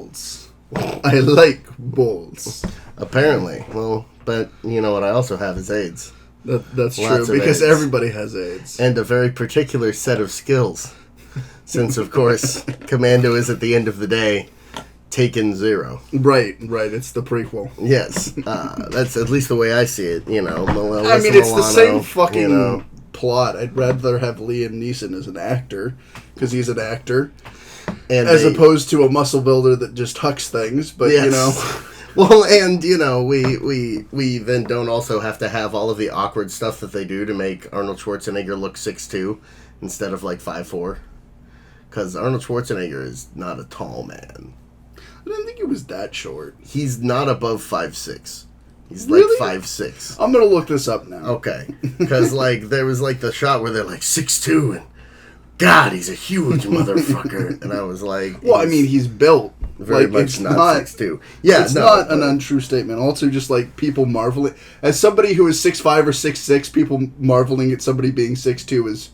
balls. I like balls. Apparently. Well, but you know what I also have is AIDS. That's true, because everybody has AIDS. And a very particular set of skills. Since, of course, Commando is at the end of the day Taken 0. Right. It's the prequel. Yes. That's at least the way I see it, you know. I mean, it's the same fucking plot. I'd rather have Liam Neeson as an actor, because he's an actor, and as opposed to a muscle builder that just hucks things, but, yes. you know... Well, and, you know, we then don't also have to have all of the awkward stuff that they do to make Arnold Schwarzenegger look 6'2" instead of, like, 5'4". Because Arnold Schwarzenegger is not a tall man. I didn't think he was that short. He's not above 5'6". He's really? like 5'6". I'm going to look this up now. Okay. Because, like, there was, like, the shot where they're, like, 6'2", and, God, he's a huge motherfucker. And I was like... Well, I mean, he's built. Very much not 6'2". Yeah, it's not an untrue statement. Also, just like people marveling as somebody who is 6'5" or 6'6", people marveling at somebody being 6'2" is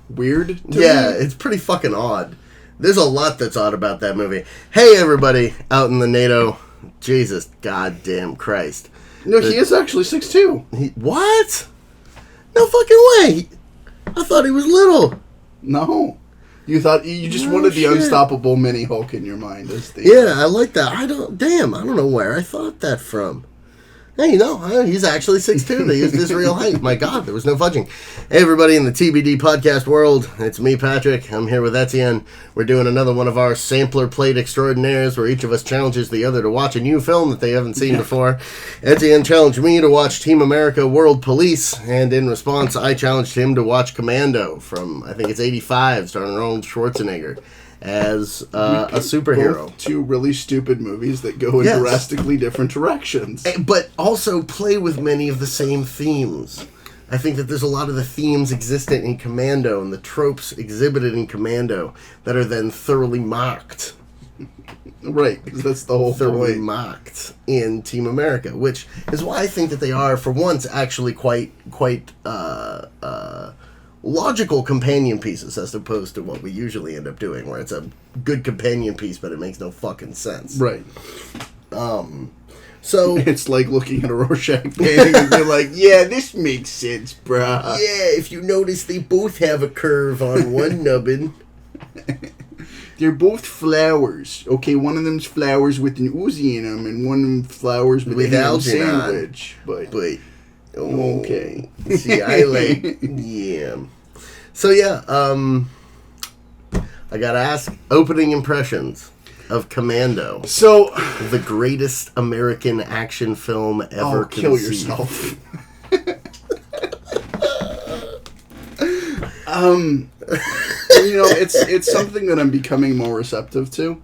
weird. To me. It's pretty fucking odd. There's a lot that's odd about that movie. Hey, everybody out in the NATO, Jesus, goddamn Christ! No, he is actually 6'2". What? No fucking way! I thought he was little. No. You thought you just wanted the unstoppable mini Hulk in your mind as the I like that. I don't know where I thought that from. Hey, no, he's actually 6'2". They used his real height. My God, there was no fudging. Hey, everybody in the TBD podcast world. It's me, Patrick. I'm here with Etienne. We're doing another one of our sampler plate extraordinaires where each of us challenges the other to watch a new film that they haven't seen before. Etienne challenged me to watch Team America World Police, and in response, I challenged him to watch Commando from, I think it's 85, starring Arnold Schwarzenegger as a superhero. Both two really stupid movies that go in drastically different directions. But also play with many of the same themes. I think that there's a lot of the themes existent in Commando and the tropes exhibited in Commando that are then thoroughly mocked. Right, because that's the whole thoroughly mocked in Team America, which is why I think that they are, for once, actually quite logical companion pieces as opposed to what we usually end up doing, where it's a good companion piece, but it makes no fucking sense. Right. So it's like looking at a Rorschach painting and being like, yeah, this makes sense, bruh. Yeah, if you notice, they both have a curve on one nubbin. They're both flowers. Okay, one of them's flowers with an Uzi in them, and one of them flowers with a ham sandwich. But okay. See, I like yam. So yeah, I gotta ask, opening impressions of Commando. So, the greatest American action film ever conceived. Kill yourself. You know, it's something that I'm becoming more receptive to.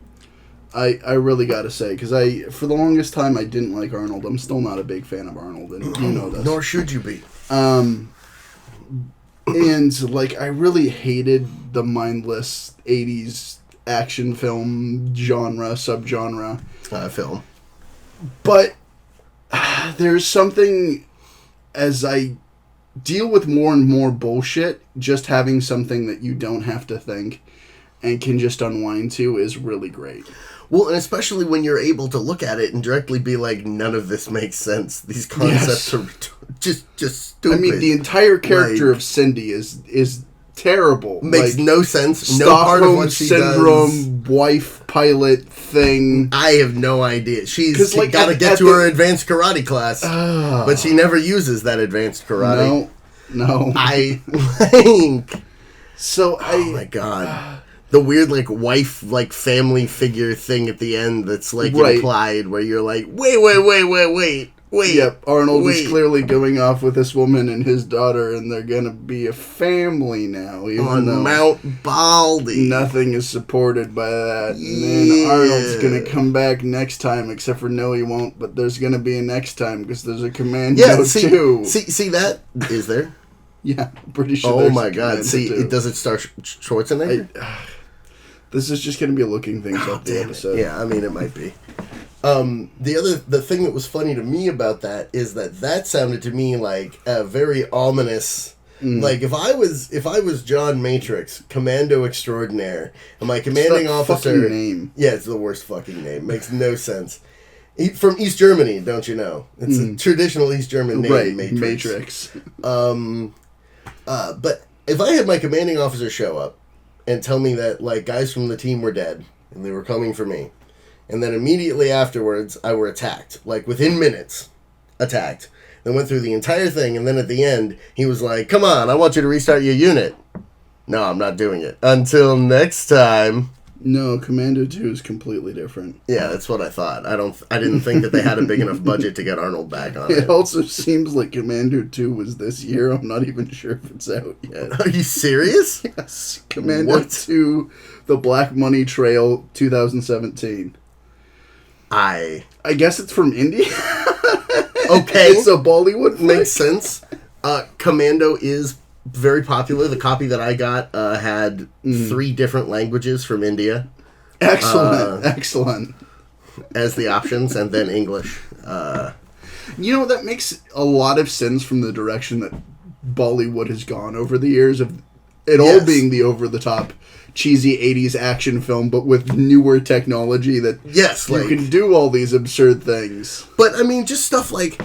I really gotta say, because for the longest time I didn't like Arnold. I'm still not a big fan of Arnold, and you know this. Nor should you be. And like I really hated the mindless 80s action film subgenre film. But there's something, as I deal with more and more bullshit, just having something that you don't have to think and can just unwind to is really great. Well, and especially when you're able to look at it and directly be like, none of this makes sense. These concepts are just stupid. I mean, the entire character of Cindy is terrible. Makes no sense. Stockholm no part of what she syndrome, wife pilot thing. I have no idea. She's got to get to her advanced karate class, but she never uses that advanced karate. No. I think. So oh my God. The weird, like, wife, like, family figure thing at the end that's, like, implied, where you're like, wait. Yep, Arnold is clearly going off with this woman and his daughter, and they're gonna be a family now. On Mount Baldy. Nothing is supported by that. And then Arnold's gonna come back next time, except for no, he won't, but there's gonna be a next time, because there's a Commando too. See that? Is there? Yeah, I'm pretty sure oh my God, does it start Schwarzenegger? This is just going to be looking things up the episode. Yeah, I mean, it might be. The thing that was funny to me about that is that sounded to me like a very ominous, Like, if I was John Matrix, Commando Extraordinaire, and my commanding officer... name. Yeah, it's the worst fucking name. Makes no sense. From East Germany, don't you know? It's a traditional East German name, right, Matrix. But if I had my commanding officer show up and tell me that, like, guys from the team were dead, and they were coming for me, and then immediately afterwards, I were attacked. Like, within minutes, attacked. Then went through the entire thing, and then at the end, he was like, come on, I want you to restart your unit. No, I'm not doing it. Until next time. No, Commando 2 is completely different. Yeah, that's what I thought. I didn't think that they had a big enough budget to get Arnold back on it. It also seems like Commando 2 was this year. I'm not even sure if it's out yet. Are you serious? Yes. Commando 2, The Black Money Trail, 2017. I guess it's from India? Okay. It's a Bollywood flick? Makes sense. Commando is very popular. The copy that I got had 3 different languages from India. Excellent. As the options, and then English. You know, that makes a lot of sense from the direction that Bollywood has gone over the years, of it all being the over-the-top, cheesy 80s action film, but with newer technology that you can do all these absurd things. But, I mean, just stuff like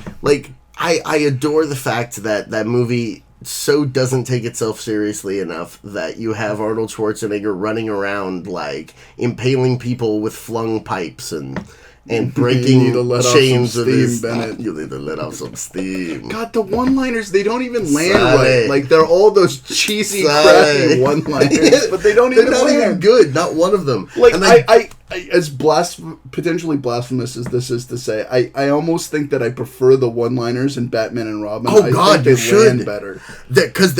I adore the fact that that movie so doesn't take itself seriously enough that you have Arnold Schwarzenegger running around, like, impaling people with flung pipes and breaking chains of his... Bennett. You need to let off some steam. God, the one-liners, they don't even land right. Like, they're all those cheesy, crappy one-liners, but they don't even land. They're not even good, not one of them. Like, I as potentially blasphemous as this is to say, I almost think that I prefer the one-liners in Batman and Robin. Oh, God, they land better. Because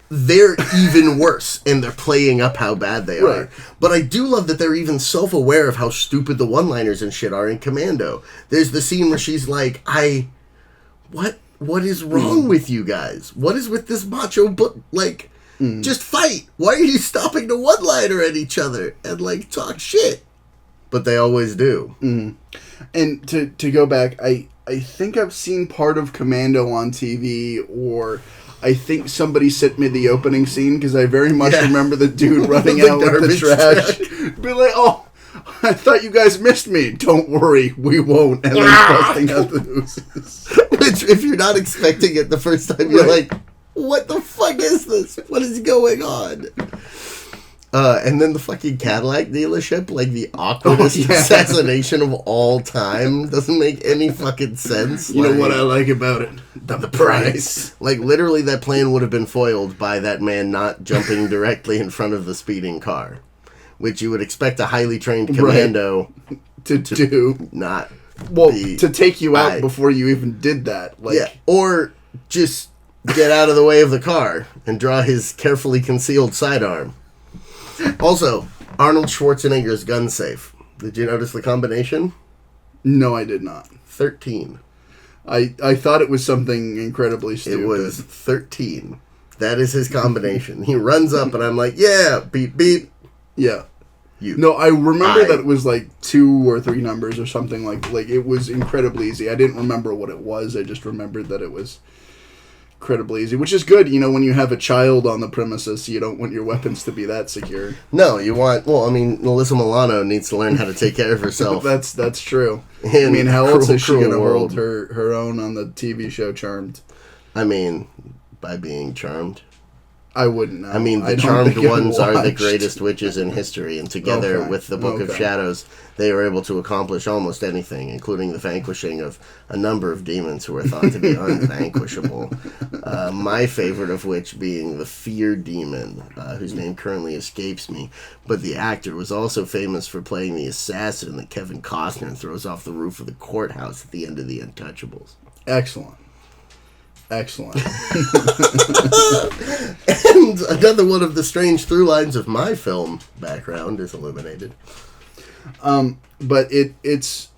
they're even worse, and they're playing up how bad they are. But I do love that they're even self-aware of how stupid the one-liners and shit are in Commando. There's the scene where she's like, what is wrong with you guys? What is with this macho just fight. Why are you stopping to one-liner at each other and, like, talk shit? But they always do. And to go back, I think I've seen part of Commando on TV, or I think somebody sent me the opening scene, because I very much remember the dude running out with the trash. Be like, oh, I thought you guys missed me. Don't worry, we won't. And then busting out the nooses. Which, if you're not expecting it the first time, you're like, what the fuck is this? What is going on? And then the fucking Cadillac dealership, like the awkwardest assassination of all time, doesn't make any fucking sense. You know what I like about it? The price. Like, literally, that plan would have been foiled by that man not jumping directly in front of the speeding car, which you would expect a highly trained commando to do. Not to take you out before you even did that. Like, or just get out of the way of the car and draw his carefully concealed sidearm. Also, Arnold Schwarzenegger's gun safe. Did you notice the combination? No, I did not. 13. I thought it was something incredibly stupid. It was 13. That is his combination. He runs up and I'm like, yeah, beep, beep. Yeah. No, I remember that it was like 2 or 3 numbers or something like it was incredibly easy. I didn't remember what it was. I just remembered that it was incredibly easy, which is good. You know, when you have a child on the premises, you don't want your weapons to be that secure. No, you want... Well, I mean, Melissa Milano needs to learn how to take care of herself. That's true. I mean, how else is she going to hold her own on the TV show Charmed? I mean, by being charmed. I wouldn't know. I mean, the charmed ones are the greatest witches in history, and together with the Book of Shadows, they were able to accomplish almost anything, including the vanquishing of a number of demons who were thought to be unvanquishable. My favorite of which being the Fear Demon, whose name currently escapes me, but the actor was also famous for playing the assassin that Kevin Costner throws off the roof of the courthouse at the end of The Untouchables. Excellent. And another one of the strange through lines of my film background is eliminated. But it's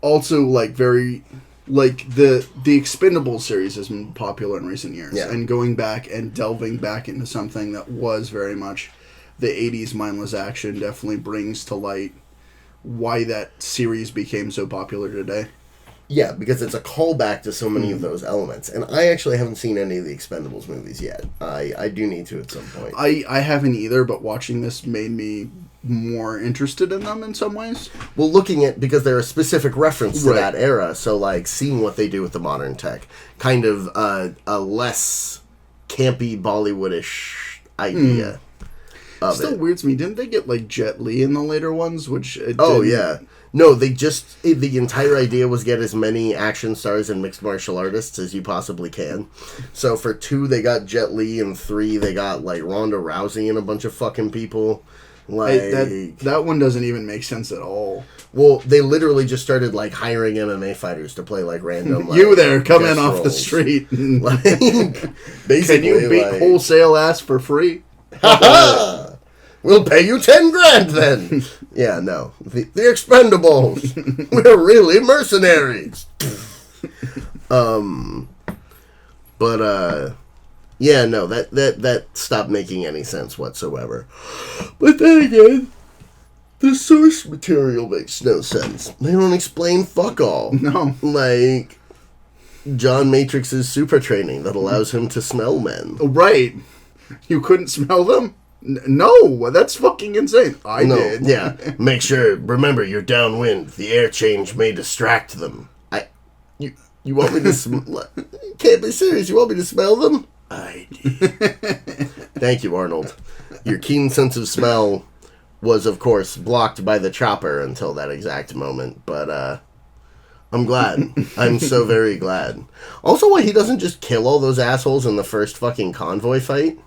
also like very like the Expendables series has been popular in recent years, and going back and delving back into something that was very much the 80s mindless action definitely brings to light why that series became so popular today. Yeah, because it's a callback to so many of those elements. And I actually haven't seen any of the Expendables movies yet. I do need to at some point. I haven't either, but watching this made me more interested in them in some ways. Well, looking at, because they're a specific reference to that era, so like seeing what they do with the modern tech, kind of a less campy Bollywoodish idea. Still weirds me. Didn't they get like Jet Li in the later ones? Which yeah. No, the entire idea was get as many action stars and mixed martial artists as you possibly can. So for 2, they got Jet Li, and 3, they got like Ronda Rousey and a bunch of fucking people. Like that one doesn't even make sense at all. Well, they literally just started like hiring MMA fighters to play like random. Like, you there, come in off the street. Like, basically, can you beat like, wholesale ass for free? We'll pay you $10,000 then. Yeah, no. The Expendables. We're really mercenaries. Yeah, no, that stopped making any sense whatsoever. But then again, the source material makes no sense. They don't explain fuck all. No. Like John Matrix's super training that allows him to smell men. Right. You couldn't smell them? No, that's fucking insane. I did. Yeah. Make sure, remember, you're downwind. The air change may distract them. You want me to smell? Can't be serious. You want me to smell them? I did. Thank you, Arnold. Your keen sense of smell was, of course, blocked by the chopper until that exact moment. But I'm glad. I'm so very glad. Also, why he doesn't just kill all those assholes in the first fucking convoy fight?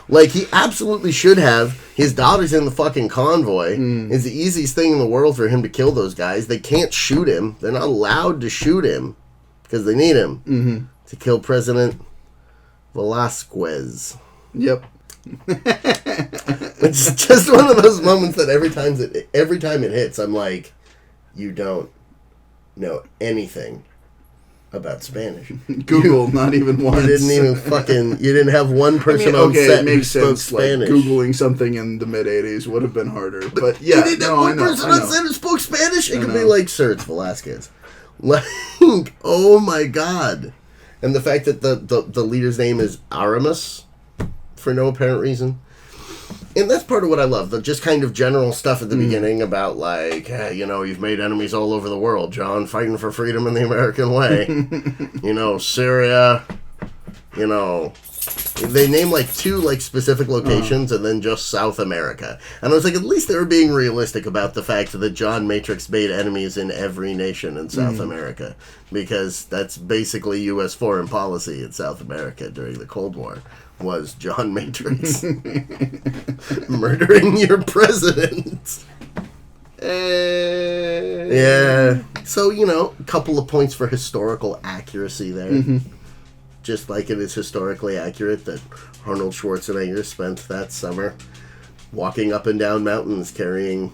Like, he absolutely should have. His daughter's in the fucking convoy. It's the easiest thing in the world for him to kill those guys. They can't shoot him. They're not allowed to shoot him because they need him to kill President Velasquez. Yep. It's just one of those moments that every time it hits, I'm like, you don't know anything about Spanish. Google, not even once. You didn't have one person on set it makes who spoke sense. Spanish. Like, Googling something in the mid-'80s would have been harder. But yeah, you didn't have one person on set who spoke Spanish? It could be like, sir, it's Velasquez. Like, oh my god. And the fact that the leader's name is Aramis, for no apparent reason. And that's part of what I love, the just kind of general stuff at the beginning about, like, hey, you've made enemies all over the world, John, fighting for freedom in the American way. Syria, they name, like, 2, like, specific locations and then just South America. And I was like, at least they were being realistic about the fact that John Matrix made enemies in every nation in South America. Because that's basically U.S. foreign policy in South America during the Cold War. Was John Matrix murdering your president. Yeah. So, a couple of points for historical accuracy there. Just like it is historically accurate that Arnold Schwarzenegger spent that summer walking up and down mountains carrying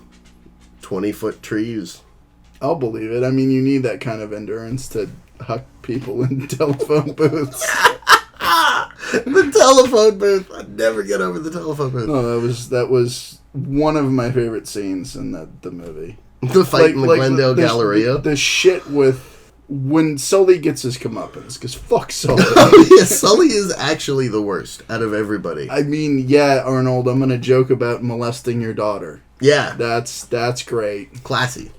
20-foot trees. I'll believe it. I mean, you need that kind of endurance to huck people in telephone booths. The telephone booth. I'd never get over the telephone booth. No, that was one of my favorite scenes in the movie. The fight in the Glendale Galleria. The shit with when Sully gets his comeuppance, because fuck Sully. Oh yeah, Sully is actually the worst out of everybody. I mean, yeah, Arnold, I'm gonna joke about molesting your daughter. Yeah, that's great, classy.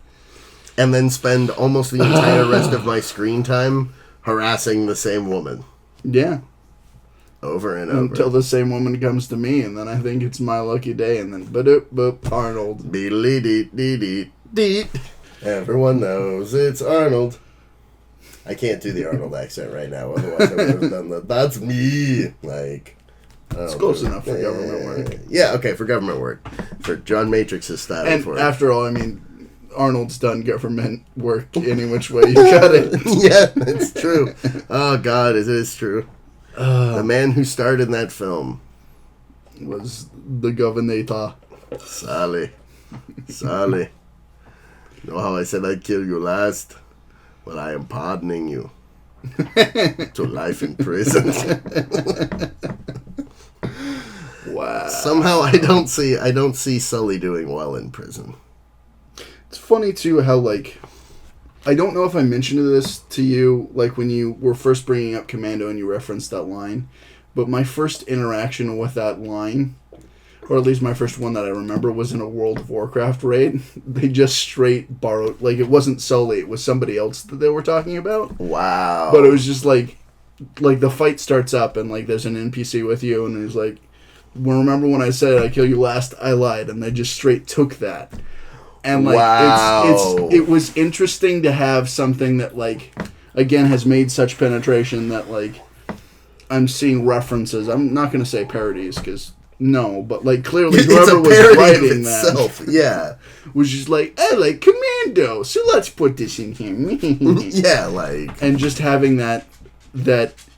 And then spend almost the entire rest of my screen time harassing the same woman. Yeah. Over and over. Until the same woman comes to me, and then I think it's my lucky day, and then ba-doop, boop, Arnold. Beedly-deet-deet-deet. Everyone knows it's Arnold. I can't do the Arnold accent right now, otherwise I would have done that. That's me. Like, it's close enough for government work. Yeah, okay, for government work. For John Matrix's style. And for after all, I mean, Arnold's done government work any which way you cut it. Yeah, it's true. Oh, God, it is true. The man who starred in that film was the governor. Sally. Know how I said I'd kill you last? Well, I am pardoning you to life in prison. Wow. Somehow I don't see Sully doing well in prison. It's funny too how, like, I don't know if I mentioned this to you, like when you were first bringing up Commando and you referenced that line, but my first interaction with that line, or at least my first one that I remember, was in a World of Warcraft raid. They just straight borrowed, like it wasn't Sully, it was somebody else that they were talking about. Wow. But it was just like the fight starts up and like there's an NPC with you and it's like, well, remember when I said I kill you last, I lied, and they just straight took that. And like it was interesting to have something that like again has made such penetration that like I'm seeing references. I'm not going to say parodies because no, but like clearly whoever was writing that, yeah, was just like, I like Commando, so let's put this in here. Yeah, like, and just having that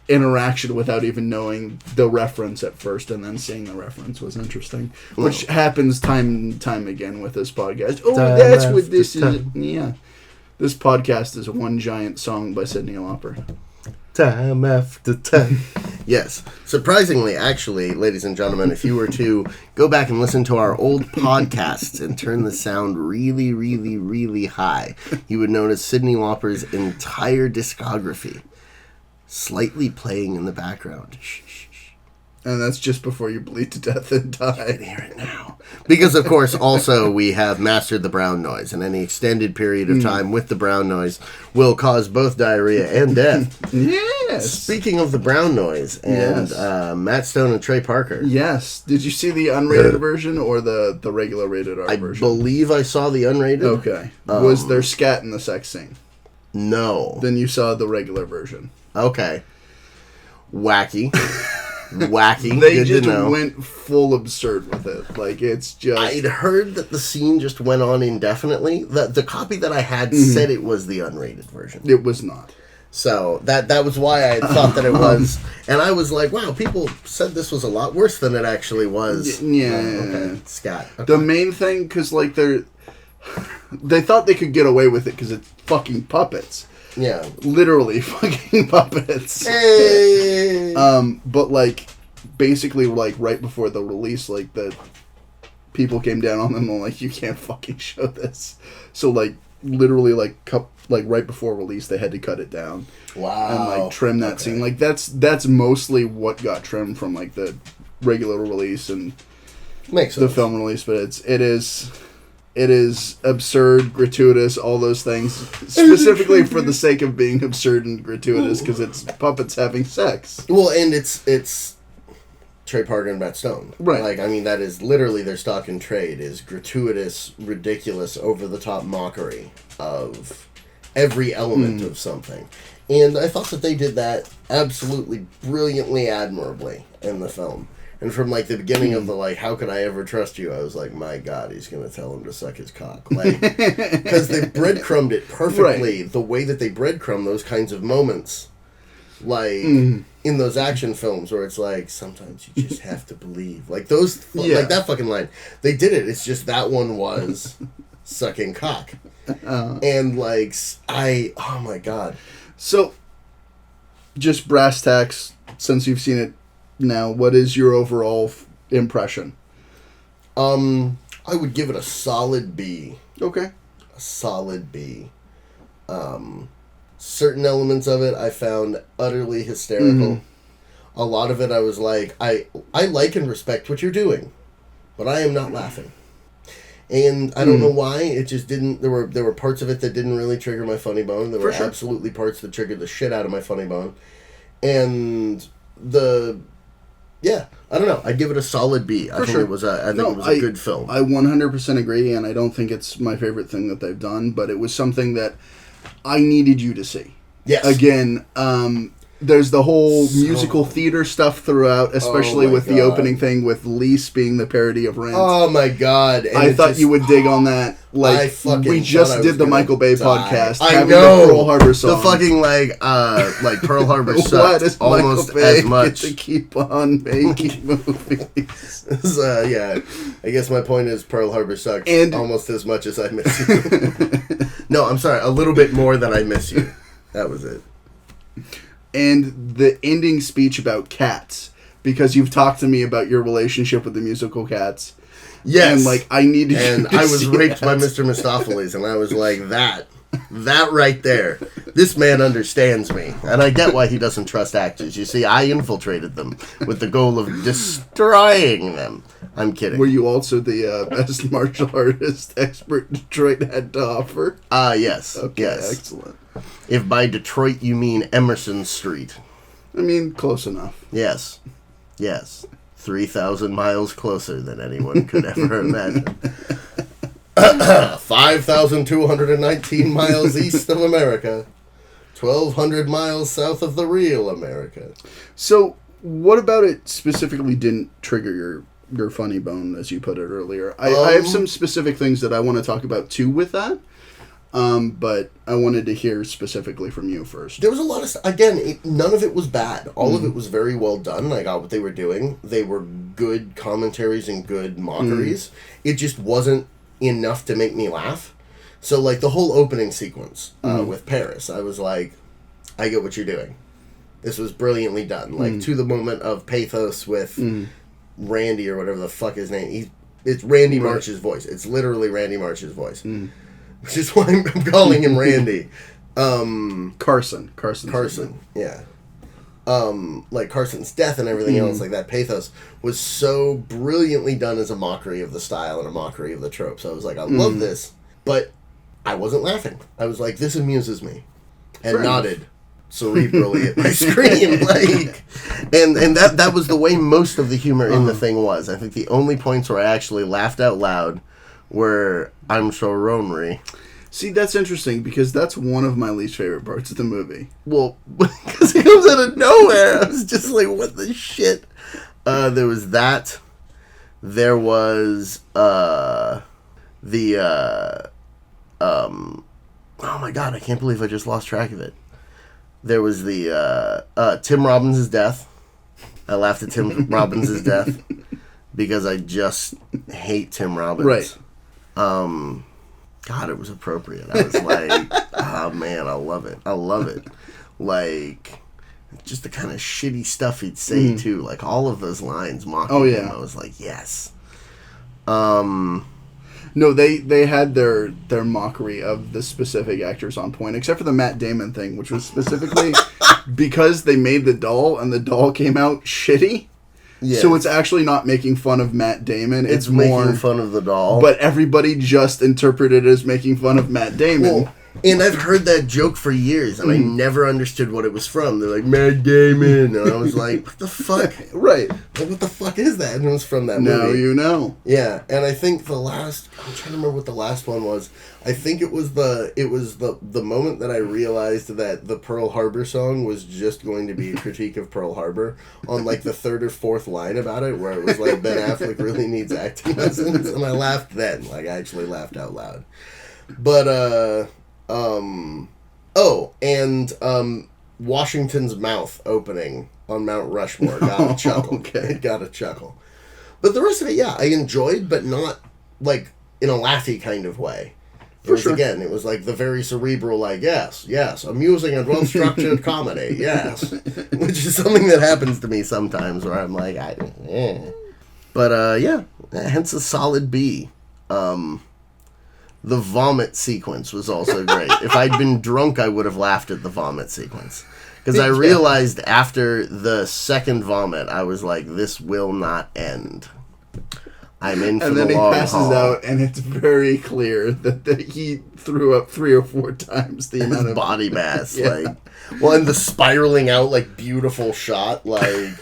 interaction without even knowing the reference at first, and then seeing the reference was interesting, which happens time and time again with this podcast. Oh, that's what this is. Yeah, this podcast is one giant song by Cyndi Lauper. Time after time. Yes. Surprisingly, actually, ladies and gentlemen, if you were to go back and listen to our old podcasts and turn the sound really, really, really high, you would notice Cyndi Lauper's entire discography slightly playing in the background. Shh, shh, shh. And that's just before you bleed to death and die. You can hear it now. Because, of course, also we have mastered the brown noise, and any extended period of time with the brown noise will cause both diarrhea and death. Yes. Speaking of the brown noise, and Matt Stone and Trey Parker. Yes. Did you see the unrated version or the regular rated R version? I believe I saw the unrated. Okay. Was there scat in the sex scene? No. Then you saw the regular version. Okay. Wacky. Wacky. They Good just to know. went full absurd with it. Like, it's just... I'd heard that the scene just went on indefinitely. The copy that I had said it was the unrated version. It was not. So that was why I thought that it was. And I was like, wow, people said this was a lot worse than it actually was. Yeah. Okay. Scott. Okay. The main thing, because, like, they thought they could get away with it because it's fucking puppets. Yeah. Literally fucking puppets. Hey! But, like, basically, like, right before the release, like, the people came down on them and, like, you can't fucking show this. So, like, literally, like, right before release, they had to cut it down. Wow. And, like, trim that scene. Like, that's mostly what got trimmed from, like, the regular release and Makes the sense. film release. But it is absurd, gratuitous, all those things, specifically for the sake of being absurd and gratuitous, because it's puppets having sex. Well, and it's Trey Parker and Matt Stone. Right. Like, I mean, that is literally their stock in trade, is gratuitous, ridiculous, over-the-top mockery of every element of something. And I thought that they did that absolutely brilliantly, admirably in the film. And from, like, the beginning of the, like, how could I ever trust you? I was like, my God, he's going to tell him to suck his cock. Like, because they breadcrumbed it perfectly, the way that they breadcrumb those kinds of moments. Like, in those action films where it's like, sometimes you just have to believe. Like, those, like, that fucking line. They did it. It's just that one was sucking cock. And, like, oh, my God. So, just brass tacks, since you've seen it now, what is your overall impression? I would give it a solid B. Okay. A solid B. Certain elements of it I found utterly hysterical. A lot of it I was like, I like and respect what you're doing, but I am not laughing. And I don't know why, it just didn't, there were parts of it that didn't really trigger my funny bone. There were absolutely parts that triggered the shit out of my funny bone. And I don't know. I'd give it a solid B. I think it was a good film. I 100% agree, and I don't think it's my favorite thing that they've done, but it was something that I needed you to see. Yes. Again, there's the whole musical theater stuff throughout, especially with the opening thing with Lise being the parody of Rent. Oh my God. And I thought you would dig on that. Like, we just did the Michael Bay podcast. I know. The Pearl Harbor song. The fucking, like Pearl Harbor sucked almost as much. To keep on making movies. I guess my point is Pearl Harbor sucked almost as much as I miss you. No, I'm sorry. A little bit more than I miss you. That was it. And the ending speech about cats, because you've talked to me about your relationship with the musical Cats. Yes. And, like, I needed and you to I was see raped that. by Mr. Mistopheles, and I was like, that That right there. This man understands me. And I get why he doesn't trust actors. You see, I infiltrated them with the goal of destroying them. I'm kidding. Were you also the best martial artist expert Detroit had to offer? Yes. Okay, yes. Excellent. If by Detroit you mean Emerson Street. I mean, close enough. Yes. Yes. 3,000 miles closer than anyone could ever imagine. 5,219 miles east of America. 1,200 miles south of the real America. So, what about it specifically didn't trigger your funny bone, as you put it earlier? I have some specific things that I want to talk about, too, with that. But I wanted to hear specifically from you first. There was a lot of... Again, none of it was bad. All of it was very well done. I got what they were doing. They were good commentaries and good mockeries. It just wasn't enough to make me laugh. So, like, the whole opening sequence with Paris, I was like, I get what you're doing. This was brilliantly done. Like, to the moment of pathos with Randy, or whatever the fuck his name. It's Randy March's voice. It's literally Randy March's voice. Which is why I'm calling him Randy. Carson, yeah. Like Carson's death and everything else, like that pathos was so brilliantly done as a mockery of the style and a mockery of the tropes. I was like, I love this, but I wasn't laughing. I was like, this amuses me, and nodded cerebrally at my screen, like, and that was the way most of the humor in the thing was. I think the only points where I actually laughed out loud were I'm so ornery. See, that's interesting, because that's one of my least favorite parts of the movie. Well, because it comes out of nowhere. I was just like, what the shit? There was that. There was, oh my god, I can't believe I just lost track of it. There was the, Tim Robbins' death. I laughed at Tim Robbins' death because I just hate Tim Robbins. Right. God, it was appropriate. I was like, oh man, I love it. I love it. Like, just the kind of shitty stuff he'd say too. Like, all of those lines mocking him. I was like, yes. No, they had their mockery of the specific actors on point, except for the Matt Damon thing, which was specifically because they made the doll and the doll came out shitty. Yes. So it's actually not making fun of Matt Damon. It's more making fun of the doll. But everybody just interpreted it as making fun of Matt Damon. Well, and I've heard that joke for years, and I never understood what it was from. They're like, Matt Damon. And I was like, what the fuck? Right. Like, what the fuck is that? And it was from that movie. Now you know. Yeah, and I think I'm trying to remember what the last one was. I think it was the moment that I realized that the Pearl Harbor song was just going to be a critique of Pearl Harbor on like the third or fourth line about it, where it was like Ben Affleck really needs acting lessons, and I laughed then. Like, I actually laughed out loud. But Washington's mouth opening on Mount Rushmore got a chuckle. Okay. It got a chuckle. But the rest of it, yeah, I enjoyed, but not like in a laughy kind of way. Again, it was like the very cerebral, like, yes, amusing and well-structured comedy, yes. Which is something that happens to me sometimes where I'm like, But, yeah, hence a solid B. The vomit sequence was also great. If I'd been drunk, I would have laughed at the vomit sequence. Because I realized after the second vomit, I was like, this will not end. I'm in for the long haul. And then he passes out, and it's very clear that he threw up 3 or 4 times the amount of body mass. Like, well, and the spiraling out, like, beautiful shot, like,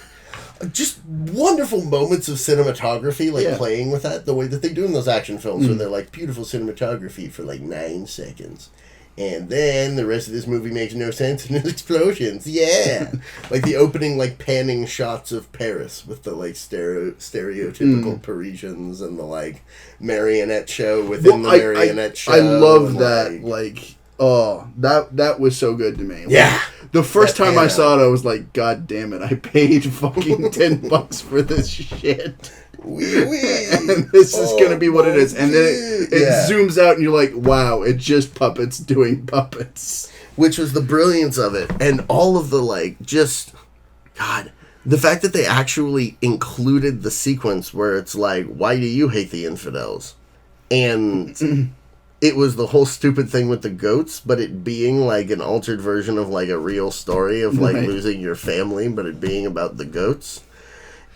just wonderful moments of cinematography, like, playing with that, the way that they do in those action films, where they're, like, beautiful cinematography for, like, 9 seconds. And then the rest of this movie makes no sense and there's explosions. Yeah. Like the opening, like, panning shots of Paris with the, like, stereotypical Parisians and the, like, marionette show within the marionette show. I love that. Like, oh, that was so good to me. Like, yeah. The first time I saw it, I was like, God damn it, I paid fucking $10 for this shit. And this is going to be what it is. And then it zooms out and you're like, wow, it's just puppets doing puppets. Which was the brilliance of it. And all of the, like, just, God, the fact that they actually included the sequence where it's like, why do you hate the infidels? And it was the whole stupid thing with the goats, but it being like an altered version of like a real story of like losing your family, but it being about the goats.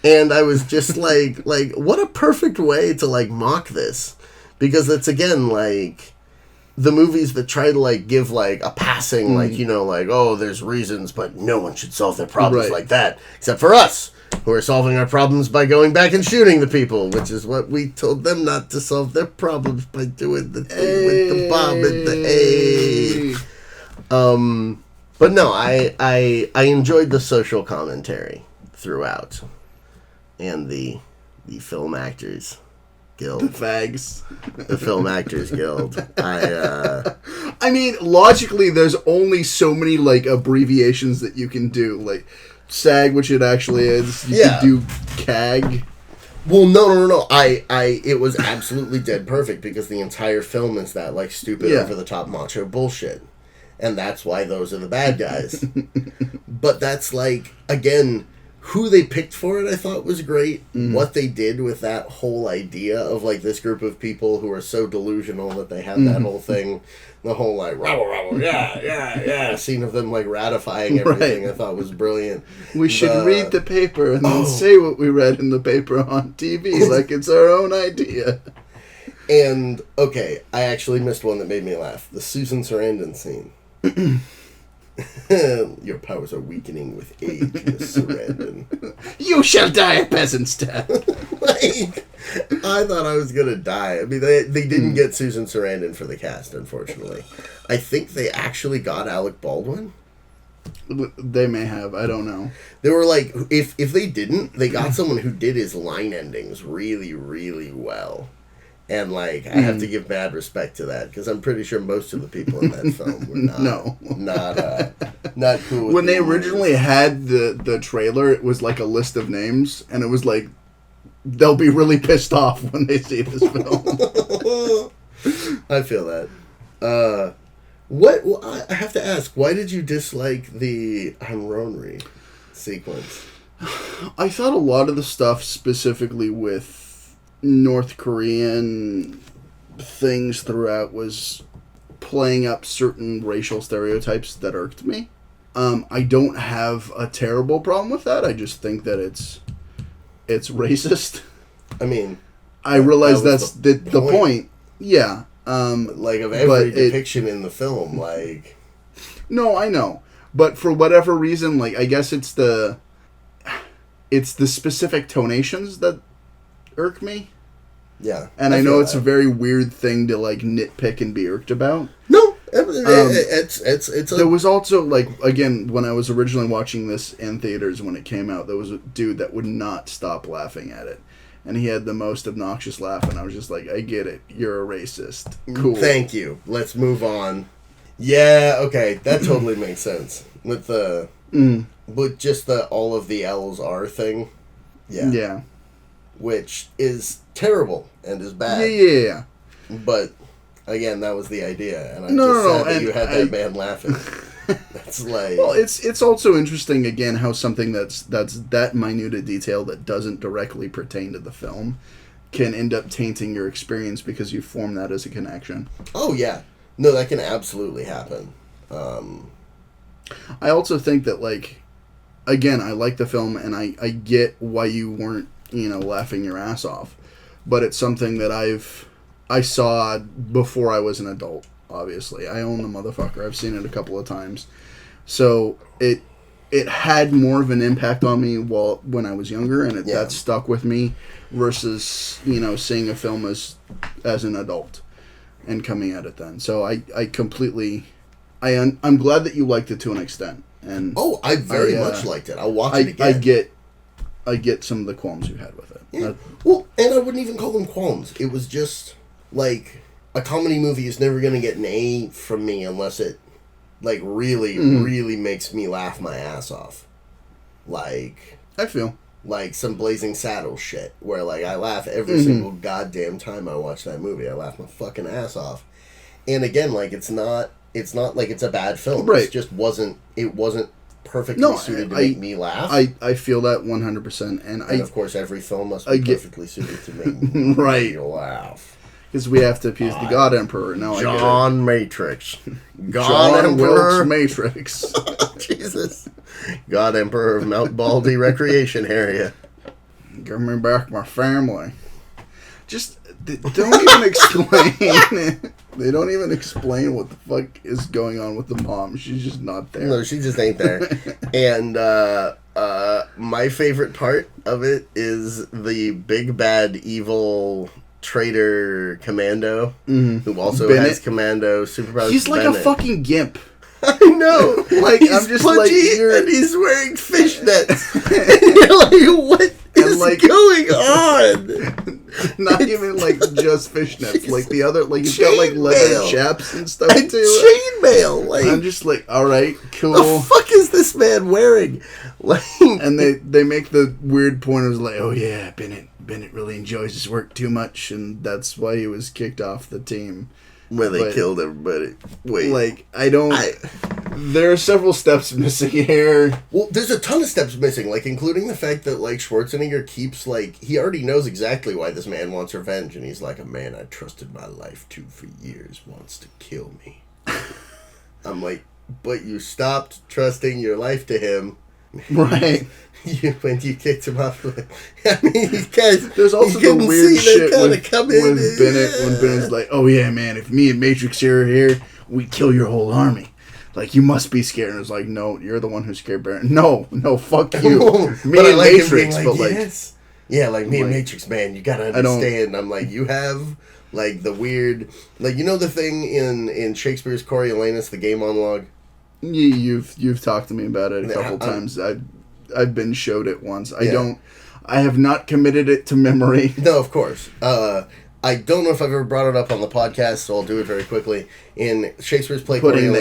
And I was just like, what a perfect way to like mock this. Because it's again like the movies that try to like give like a passing, like, you know, like, oh, there's reasons, but no one should solve their problems like that. Except for us, who are solving our problems by going back and shooting the people, which is what we told them not to solve their problems by doing the thing with the bomb and the A. But no, I enjoyed the social commentary throughout. And the Film Actors Guild. The fags. The Film Actors Guild. I mean, logically, there's only so many, like, abbreviations that you can do. Like, SAG, which it actually is. You could do CAG. Well, no. It was absolutely dead perfect because the entire film is that, like, stupid, over-the-top macho bullshit. And that's why those are the bad guys. But that's, like, again, who they picked for it, I thought was great. What they did with that whole idea of, like, this group of people who are so delusional that they had that whole thing, the whole, like, scene of them, like, ratifying everything, I thought was brilliant. We should read the paper and then say what we read in the paper on TV, like it's our own idea. And, okay, I actually missed one that made me laugh. The Susan Sarandon scene. Your powers are weakening with age, Miss Sarandon. You shall die a peasant's death. Like, I thought I was gonna die. I mean, they didn't get Susan Sarandon for the cast, unfortunately. I think they actually got Alec Baldwin. They may have. I don't know. They were like, if they didn't, they got someone who did his line endings really, really well. And, like, I have to give mad respect to that, because I'm pretty sure most of the people in that film were not cool with when they originally had the trailer, it was like a list of names, and it was like, they'll be really pissed off when they see this film. I feel that. I have to ask, why did you dislike the Hamronri sequence? I thought a lot of the stuff specifically with North Korean things throughout was playing up certain racial stereotypes that irked me. I don't have a terrible problem with that. I just think that it's racist. I mean, I realize that's the point. Yeah. Like, of every depiction in the film, like... No, I know. But for whatever reason, like, I guess it's the specific tonations that irk me. Yeah. And I know it's a very weird thing to, like, nitpick and be irked about. No, it's there was also, like, again, when I was originally watching this in theaters when it came out, there was a dude that would not stop laughing at it. And he had the most obnoxious laugh, and I was just like, I get it. You're a racist. Cool. Thank you. Let's move on. Yeah, okay. That totally makes sense. With the... With just the all of the L's are thing. Yeah. Yeah. Which is terrible and is bad. Yeah. But, again, that was the idea. And I'm sad that you had that man laughing. That's like... Well, it's also interesting, again, how something that's that minute a detail that doesn't directly pertain to the film can end up tainting your experience because you form that as a connection. Oh, yeah. No, that can absolutely happen. I also think that, like, again, I like the film, and I get why you weren't, laughing your ass off. But it's something that I saw before I was an adult, obviously. I own the motherfucker. I've seen it a couple of times. So it had more of an impact on me when I was younger, and that stuck with me versus, seeing a film as an adult and coming at it then. So I completely... I'm glad that you liked it to an extent. And I very much liked it. I'll watch it again. I get some of the qualms you had with it. Yeah. Well, and I wouldn't even call them qualms. It was just, like, a comedy movie is never going to get an A from me unless it, like, really, really makes me laugh my ass off. Like... I feel. Like some Blazing Saddles shit, where, like, I laugh every single goddamn time I watch that movie. I laugh my fucking ass off. And again, like, it's not like it's a bad film. Right. It just wasn't perfectly suited to make me laugh. I feel that 100%. And of course, every film must be perfectly suited to make me laugh. Because we have to appease the God Emperor. No, John Matrix. God John Emperor. Wilkes Matrix. Jesus. God Emperor of Mount Baldy Recreation Area. Give me back my family. Just, they don't even explain. They don't even explain what the fuck is going on with the mom. She's just not there. No, she just ain't there. And my favorite part of it is the big bad evil traitor Commando, who also has Commando superpowers. He's like a fucking gimp. I know. Like, he's I'm just pudgy, like, you're... and he's wearing fishnets. And you're like, what is going on? Not even like just fishnets, like the other, like he's got like leather chaps and stuff and too. Chainmail. Like, I'm just like, all right, cool. The fuck is this man wearing? Like, and they make the weird point of like, oh yeah, Bennett really enjoys his work too much, and that's why he was kicked off the team. Where they killed everybody. Wait. Like, there are several steps missing here. Well, there's a ton of steps missing, like, including the fact that, like, Schwarzenegger keeps, like, he already knows exactly why this man wants revenge, and he's like, a man I trusted my life to for years wants to kill me. I'm like, but you stopped trusting your life to him. Right. When you kicked him off. I mean, guys, there's also the weird shit with Bennett, when Bennett's like, oh yeah, man, if me and Matrix are here, we kill your whole army. Like, you must be scared. And it's like, no, you're the one who's scared, Baron. No, fuck you. Me and Matrix, but like... Yes. Yeah, like, me and Matrix, man, you gotta understand. I'm like, you have, like, the weird... Like, you know the thing in Shakespeare's Coriolanus, the gay monologue? You've talked to me about it a couple times. I've been showed it once. I have not committed it to memory. No, of course. I don't know if I've ever brought it up on the podcast, so I'll do it very quickly. In Shakespeare's play Putting Coriolanus...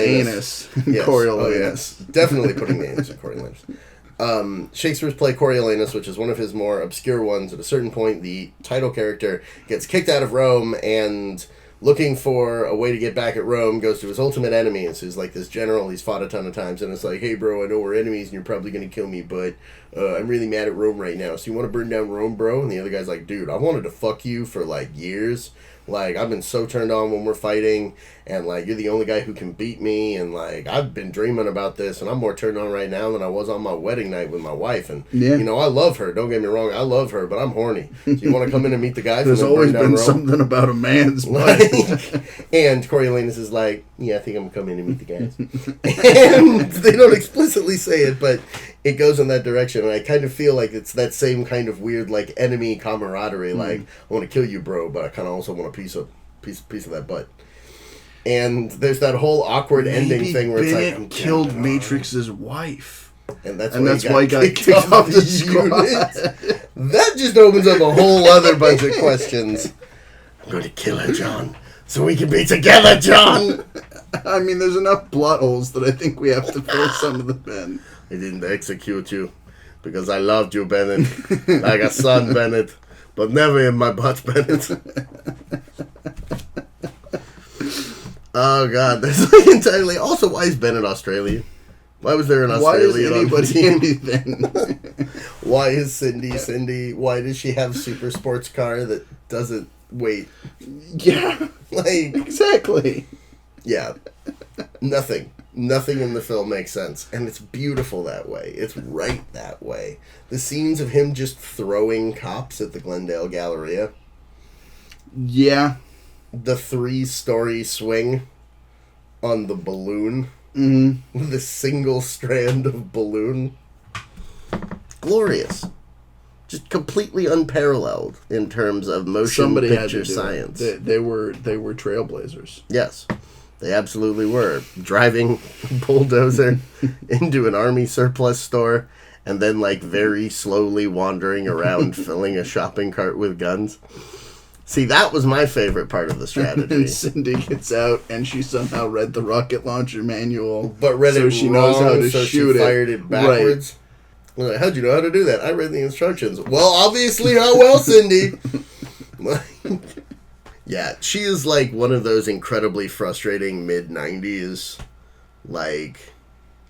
the anus in Coriolanus. Oh, yes. Definitely putting the anus in Coriolanus. Shakespeare's play Coriolanus, which is one of his more obscure ones, at a certain point, the title character gets kicked out of Rome and... looking for a way to get back at Rome, goes to his ultimate enemy, and so he's like this general he's fought a ton of times, and it's like, hey bro, I know we're enemies and you're probably going to kill me, but I'm really mad at Rome right now, so you want to burn down Rome, bro? And the other guy's like, dude, I wanted to fuck you for like years. Like, I've been so turned on when we're fighting, and, like, you're the only guy who can beat me, and, like, I've been dreaming about this, and I'm more turned on right now than I was on my wedding night with my wife, and, you know, I love her, don't get me wrong, I love her, but I'm horny. So you want to come in and meet the guys? There's always been something about a man's like, and Coriolanus is like, yeah, I think I'm going to come in and meet the guys. And they don't explicitly say it, but it goes in that direction, and I kind of feel like it's that same kind of weird, like, enemy camaraderie, like, I want to kill you, bro, but I kind of also want a piece of that butt. And there's that whole awkward ending thing where Bennett it's like, killed Matrix's wife. And that's why he got kicked off the squad. That just opens up a whole other bunch of questions. I'm going to kill her, John, so we can be together, John. I mean, there's enough plot holes that I think we have to fill some of them in. I didn't execute you because I loved you, Bennett, like a son, Bennett, but never in my butt, Bennett. Oh God, that's like entirely. Also, why is Bennett Australian? Why was there an Australian on the team? Anything? Why is Cindy? Why does she have super sports car that doesn't wait? Yeah, like exactly. Yeah, nothing in the film makes sense, and it's beautiful that way. It's right that way. The scenes of him just throwing cops at the Glendale Galleria. Yeah. The 3-story swing on the balloon. Mm-hmm. The single strand of balloon. Glorious. Just completely unparalleled in terms of motion picture science. They were trailblazers. Yes. They absolutely were. Driving a bulldozer into an army surplus store and then, like, very slowly wandering around filling a shopping cart with guns. See, that was my favorite part of the strategy. And Cindy gets out, and she somehow read the rocket launcher manual. But read it she wrong, knows how to so shoot she fired it backwards. Right. Like, how'd you know how to do that? I read the instructions. Well, obviously not well, Cindy. Yeah, she is like one of those incredibly frustrating mid-90s, like,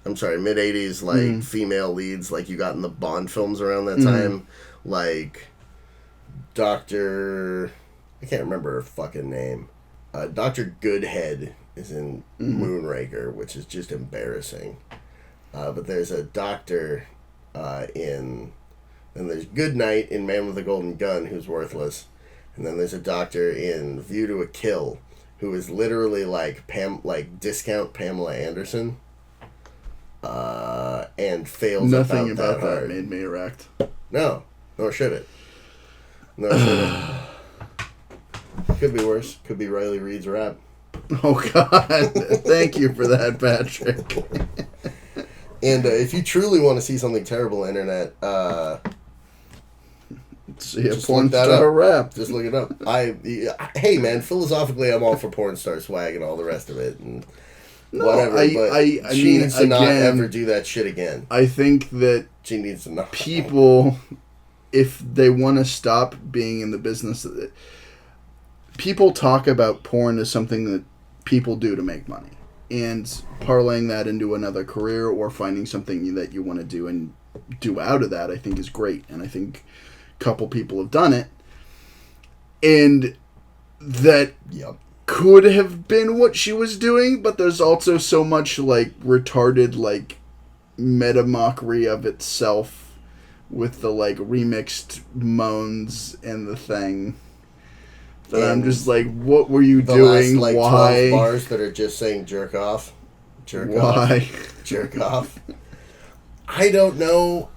I'm sorry, mid-80s, like, female leads like you got in the Bond films around that time. Like, Dr. I can't remember her fucking name. Dr. Goodhead is in Moonraker, which is just embarrassing. But there's a doctor and there's Goodnight in Man with a Golden Gun, who's worthless. And then there's a doctor in View to a Kill, who is literally like discount Pamela Anderson. And fails Nothing about that hard. made me erect. No, nor should it. Nor should it. Could be worse. Could be Riley Reid's rap. Oh, God. Thank you for that, Patrick. And if you truly want to see something terrible on the internet, see a just porn look that star up. rap. Just look it up. Hey, man, philosophically, I'm all for porn star swag and all the rest of it. And whatever, but she needs to not ever do that shit again. I think that she needs to not. People, if they want to stop being in the business, people talk about porn as something that people do to make money. And parlaying that into another career or finding something that you want to do and do out of that, I think is great. And I think a couple people have done it. And that could have been what she was doing, but there's also so much like retarded like meta mockery of itself with the like remixed moans and the thing that I'm just like, what were you doing? Last, like, why 12 bars that are just saying jerk off, why jerk off. I don't know.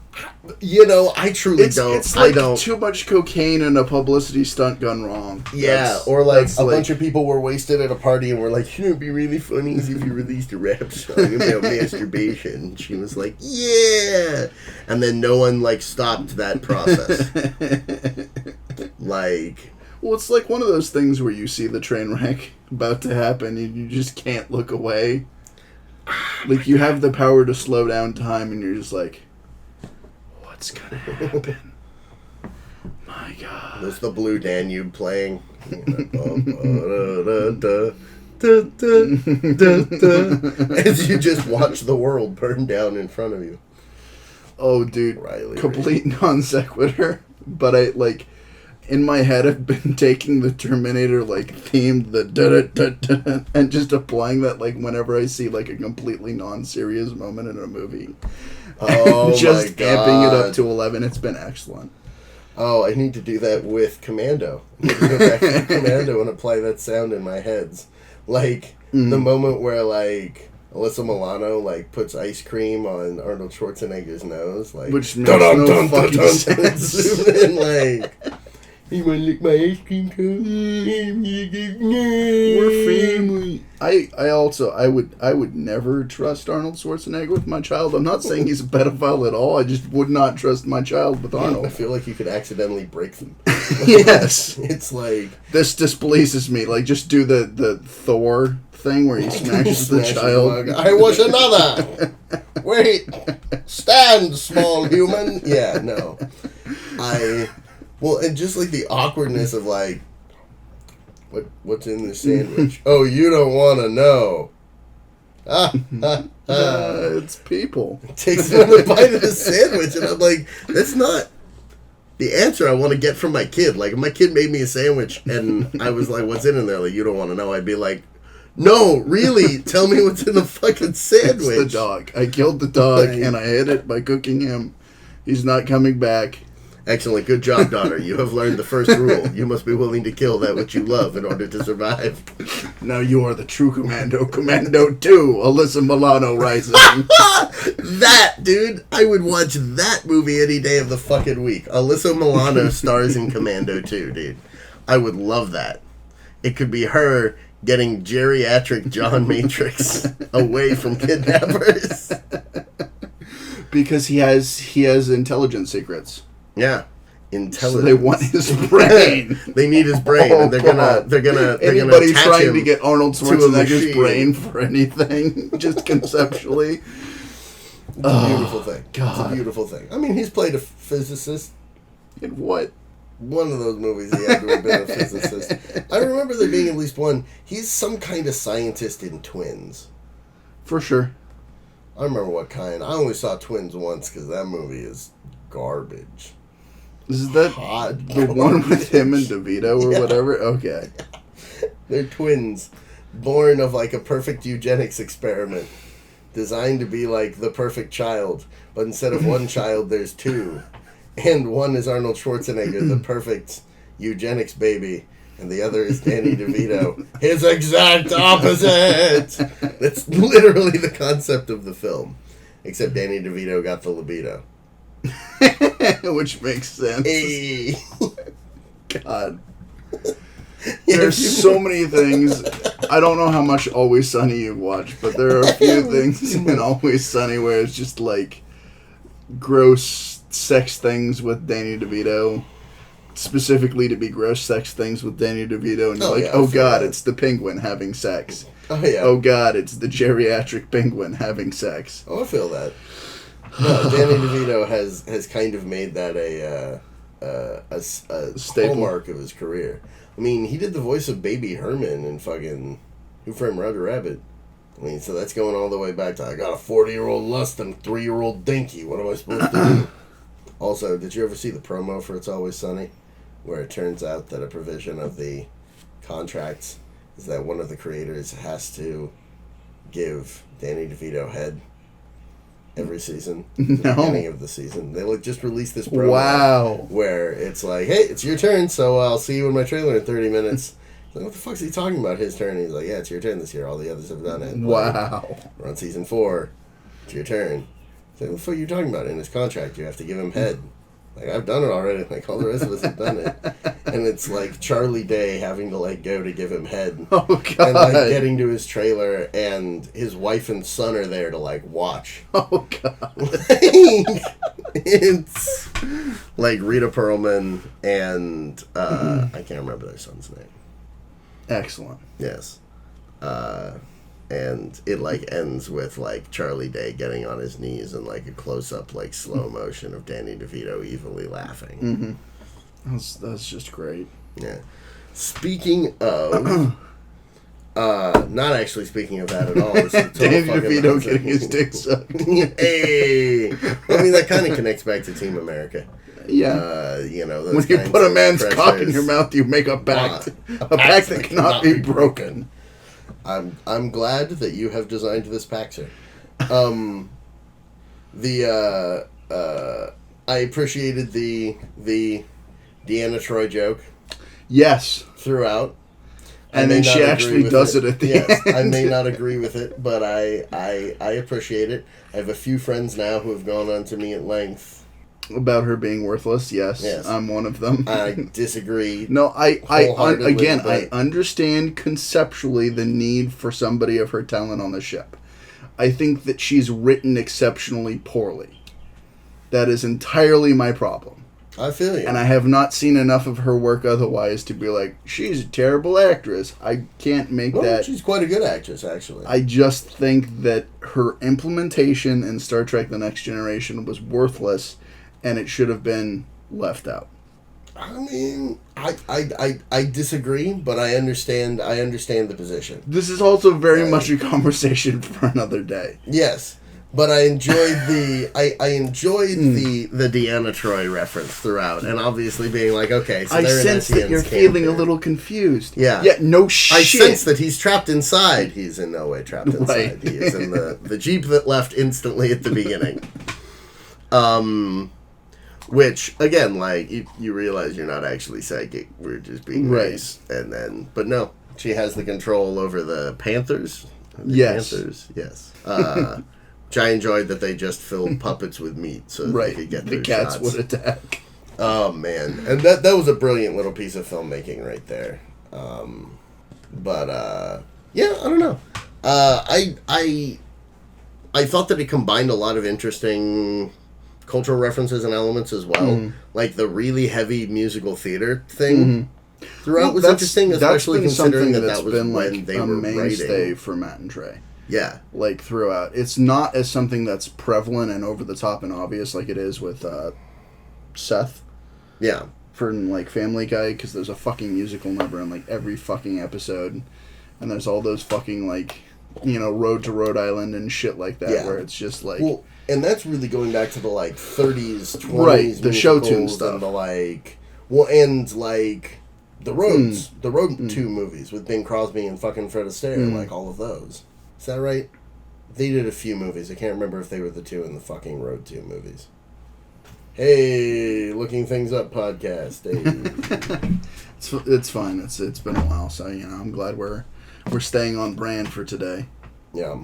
You know, I truly don't. It's like I don't. too much cocaine and a publicity stunt gone wrong. Yeah, or like a bunch of people were wasted at a party and were like, you know, it'd be really funny if you released a rap song about masturbation. And she was like, yeah. And then no one like stopped that process. Like, well, it's like one of those things where you see the train wreck about to happen and you just can't look away. Like you have the power to slow down time and you're just like, what's gonna happen? My God. There's the Blue Danube playing. As you just watch the world burn down in front of you. Oh, dude. Riley complete non sequitur. But I, like, in my head, I've been taking the Terminator, like, themed, the da-da-da-da, and just applying that, like, whenever I see, like, a completely non-serious moment in a movie. Oh, just my God. amping it up to 11. It's been excellent. Oh, I need to do that with Commando. I need to go back to Commando and apply that sound in my heads. Like, the moment where, like, Alyssa Milano, like, puts ice cream on Arnold Schwarzenegger's nose. Like, which makes no fucking sense. Zoom in, like, you want to lick my ice cream cone? We're family. I would never trust Arnold Schwarzenegger with my child. I'm not saying he's a pedophile at all. I just would not trust my child with Arnold. I feel like you could accidentally break them. Yes. It's like, this displeases me. Like, just do the Thor thing where he smashes the child. I was another. Wait. Stand, small human. Yeah, no. Well, and just like the awkwardness of like, what's in this sandwich? Oh, you don't want to know. It's people. Takes another bite of the sandwich, and I'm like, that's not the answer I want to get from my kid. Like, if my kid made me a sandwich, and I was like, what's in there? Like, you don't want to know. I'd be like, no, really, tell me what's in the fucking sandwich. It's the dog. I killed the dog, and I hid it by cooking him. He's not coming back. Excellent. Good job, daughter. You have learned the first rule. You must be willing to kill that which you love in order to survive. Now you are the true Commando. Commando 2, Alyssa Milano Rising. That, dude. I would watch that movie any day of the fucking week. Alyssa Milano stars in Commando 2, dude. I would love that. It could be her getting geriatric John Matrix away from kidnappers. Because he has intelligence secrets. Yeah, intelligence. So they want his brain. They need his brain, and they're gonna anybody attach trying him to get Arnold Schwarzenegger's brain for anything, just conceptually. It's a beautiful thing. God. It's a beautiful thing. I mean, he's played a physicist. In what? One of those movies he had to have been a physicist. I remember there being at least one. He's some kind of scientist in Twins. For sure. I remember what kind. I only saw Twins once because that movie is garbage. Is that the one with him and DeVito or whatever? Okay. They're twins, born of like a perfect eugenics experiment, designed to be like the perfect child, but instead of one child, there's two. And one is Arnold Schwarzenegger, the perfect eugenics baby, and the other is Danny DeVito, his exact opposite! That's literally the concept of the film. Except Danny DeVito got the libido. Which makes sense. Hey. God. There's so many things. I don't know how much Always Sunny you've watched, but there are a few things in Always Sunny where it's just like gross sex things with Danny DeVito. Specifically to be gross sex things with Danny DeVito. And you're oh God, it's the penguin having sex. Oh, yeah. Oh God, it's the geriatric penguin having sex. Oh, I feel that. No, Danny DeVito has kind of made that a hallmark of his career. I mean, he did the voice of Baby Herman in fucking Who Framed Roger Rabbit. I mean, so that's going all the way back to I got a 40-year-old lust and 3-year-old dinky. What am I supposed to do? Also, did you ever see the promo for It's Always Sunny? Where it turns out that a provision of the contracts is that one of the creators has to give Danny DeVito head every season. At the beginning of the season. They just released this promo where it's like, hey, it's your turn, so I'll see you in my trailer in 30 minutes. Like, what the fuck's he talking about, his turn? And he's like, yeah, it's your turn this year. All the others have done it. Wow. Like, we're on season 4. It's your turn. So what the fuck are you talking about? In his contract, you have to give him head. Like, I've done it already. Like, all the rest of us have done it. And it's like Charlie Day having to, like, go to give him head. Oh, God. And, like, getting to his trailer, and his wife and son are there to, like, watch. Oh, God. It's like Rita Perlman and, I can't remember their son's name. Excellent. Yes. And it, like, ends with, like, Charlie Day getting on his knees and, like, a close-up, like, slow motion of Danny DeVito evilly laughing. Mm-hmm. That's just great. Yeah. Speaking of... not actually speaking of that at all. Danny DeVito getting his dick sucked. Hey! I mean, that kind of connects back to Team America. Yeah. You know, when you put a man's cock in your mouth, you make a pact. A pact that cannot be broken. I'm glad that you have designed this pack, sir. I appreciated the Deanna Troi joke. Yes. Throughout. And then she actually does it at the end. I may not agree with it, but I appreciate it. I have a few friends now who have gone on to me at length. About her being worthless, yes. I'm one of them. I disagree. No, I understand conceptually the need for somebody of her talent on the ship. I think that she's written exceptionally poorly. That is entirely my problem. I feel you. And I have not seen enough of her work otherwise to be like, she's a terrible actress. I can't make that. She's quite a good actress, actually. I just think that her implementation in Star Trek The Next Generation was worthless, and it should have been left out. I mean, I disagree, but I understand the position. This is also very much a conversation for another day. Yes. But I enjoyed the the Deanna Troi reference throughout, and obviously being like, okay, so I sense that you're feeling a little confused. Yeah. Yeah, no shit. I sense that he's trapped inside. He's in no way trapped inside. Right. He is in the Jeep that left instantly at the beginning. Which, again, like, you realize you're not actually psychic. We're just being nice. And then, but no, she has the control over the Panthers. Yes. Panthers, yes. Which I enjoyed that they just filled puppets with meat so that they could get their cats shots. would attack. Oh, man. And that was a brilliant little piece of filmmaking right there. Yeah, I don't know. I thought that it combined a lot of interesting cultural references and elements as well. Mm-hmm. Like the really heavy musical theater thing throughout was interesting, especially considering that was been when they were mainstay writing. For Matt and Trey. Yeah. Like throughout. It's not as something that's prevalent and over the top and obvious like it is with Seth. Yeah. For like Family Guy, because there's a fucking musical number in like every fucking episode. And there's all those fucking like, you know, Road to Rhode Island and shit like that where it's just like... Well, And that's really going back to the, like, 30s, 20s right, the show tune musicals stuff. and the, like... Well, and, like, the Roads. The Road 2 movies with Bing Crosby and fucking Fred Astaire. Like, all of those. Is that right? They did a few movies. I can't remember if they were the two in the fucking Road 2 movies. Hey, Looking Things Up podcast. Hey. It's fine. It's been a while, so, you know, I'm glad we're staying on brand for today. Yeah.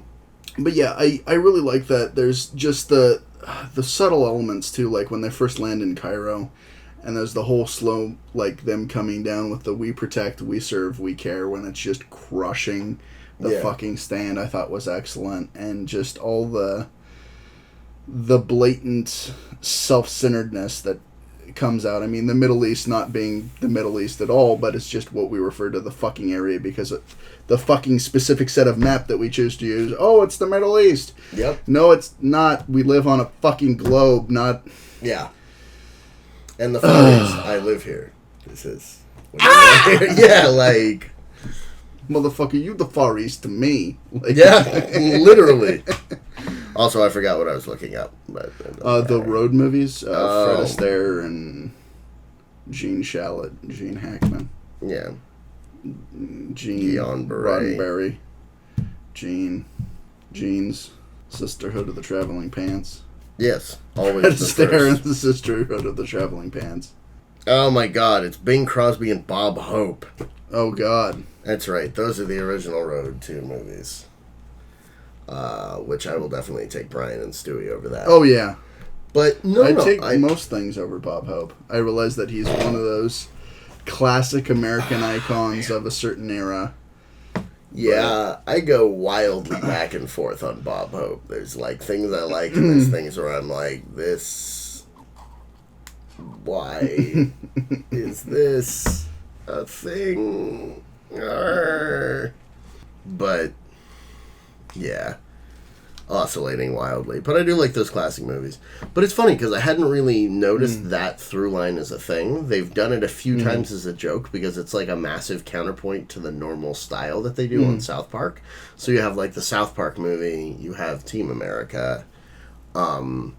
But yeah, I really like that. There's just the subtle elements too, like when they first land in Cairo, and there's the whole slow, like them coming down with the "We protect, we serve, we care" when it's just crushing the fucking stand. I thought was excellent, and just all the blatant self-centeredness that comes out. I mean, the Middle East not being the Middle East at all, but it's just what we refer to the fucking area because of the fucking specific set of map that we choose to use. Oh, it's the Middle East. Yep. No, it's not. We live on a fucking globe, not... Yeah. And the Far East. I live here. This is... Yeah, like... Motherfucker, you the Far East to me. Like, yeah, literally. Also, I forgot what I was looking up. But the road movies. Fred Astaire and Gene Shalit, Gene Hackman. Yeah. Gene Roddenberry. Roddenberry. Gene's Sisterhood of the Traveling Pants. Yes, always Fred the Astaire and first. the Sisterhood of the Traveling Pants. Oh my god, it's Bing Crosby and Bob Hope. Oh god. That's right, those are the original Road 2 movies. Which I will definitely take Brian and Stewie over that. Oh yeah. But I'd take most things over Bob Hope. I realize that he's one of those classic American icons of a certain era. Yeah, I go wildly back and forth on Bob Hope. There's like things I like and there's things where I'm like, this... Why is this a thing? Arr. But, yeah. Oscillating wildly. But I do like those classic movies. But it's funny because I hadn't really noticed that through line as a thing. They've done it a few times as a joke because it's like a massive counterpoint to the normal style that they do on South Park. So you have like the South Park movie, you have Team America, and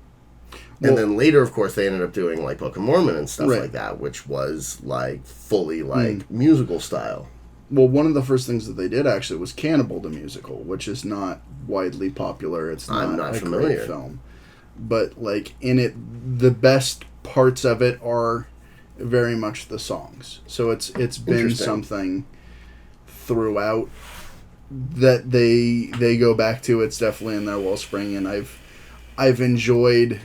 then later, of course, they ended up doing like Book of Mormon and stuff like that, which was like fully like musical style. Well, one of the first things that they did actually was Cannibal the Musical, which is not widely popular. It's not a great film. But, like, in it, the best parts of it are very much the songs. So it's been something throughout that they go back to. It's definitely in their wellspring, and I've enjoyed